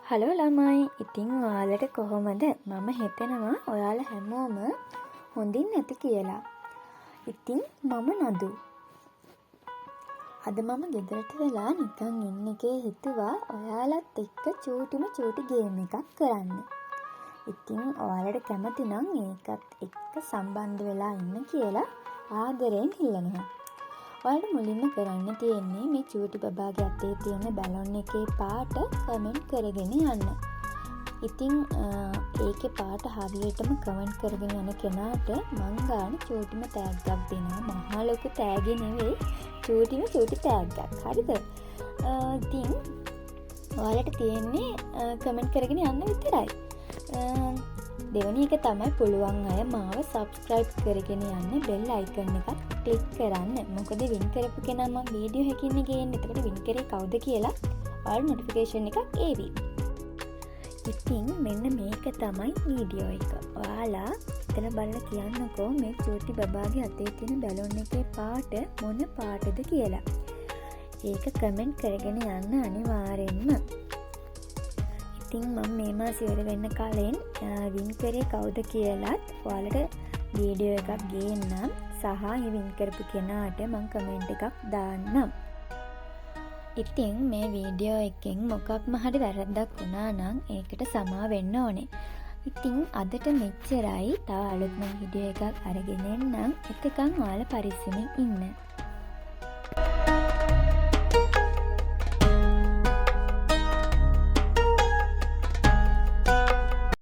Hello ළමයි, ඉතින් ඔයාලට කොහොමද? මම හිතනවා ඔයාලා හැමෝම හොඳින් නැති කියලා. ඉතින් මම නදු. අද මම ගෙදරට වෙලා නිකන් ඉන්න එකේ හිතුවා ඔයාලත් එක්ක චූටි ගේම් එකක් කරන්න. ඉතින් ඔයාලට කැමති නම් ඒකත් එක්ක සම්බන්ධ වෙලා ඉන්න කියලා ආදරෙන් ඉල්ලනවා. ඔයාලට මුලින්ම කරන්න තියෙන්නේ මේ චූටි බබාගේ අතේ තියෙන බැලුන් එකේ පාට කමෙන්ට් කරගෙන යන්න. ඉතින් ඒකේ පාට හරියටම කමෙන්ට් කරගෙන යන කෙනාට මං ගන්න චූටිම ටැග් එකක් දෙනවා. මහා ලොකු ටැග් නෙවෙයි, චූටි ටැග් එකක්. හරිද? ඉතින් ඔයාලට තියෙන්නේ කමෙන්ට් කරගෙන යන්න විතරයි. දෙවැනි එක තමයි පුළුවන් අය මාව සබ්ස්ක්‍රයිබ් කරගෙන යන්න බෙල් අයිකන් එකත් ක්ලික් කරන්න. මොකද වින් කරපු කෙනා මම වීඩියෝ එකකින් ගේන්නේ. එතකොට වින් කරේ කවුද කියලා ඔයාලට නොටිෆිකේෂන් එකක් ඒවි. ඉතින් මෙන්න මේක තමයි වීඩියෝ එක. ඔයාලා එතන බලලා කියන්නකෝ මේ චූටි බබාගේ අතේ තියෙන බැලුන් එකේ පාට මොන පාටද කියලා. ඒක කමෙන්ට් කරගෙන යන්න අනිවාර්යෙන්ම. ඉතින් මම මේ මාස ඉවර වෙන්න කලින් වින් කරේ කවුද කියලාත් ඔයාලට වීඩියෝ එකක් ගේන්නම්. සහ මේ වින් කරපු කෙනාට මම කමෙන්ට් එකක් දාන්නම්. ඉතින් මේ වීඩියෝ එකෙන් මොකක්ම හරි වැරද්දක් වුණා නම් ඒකට සමා වෙන්න ඕනේ. ඉතින් අදට මෙච්චරයි. තව අලුත්ම වීඩියෝ එකක් අරගෙන එන්නම්. එතකන් ඔයාලා පරිස්සමින් ඉන්න.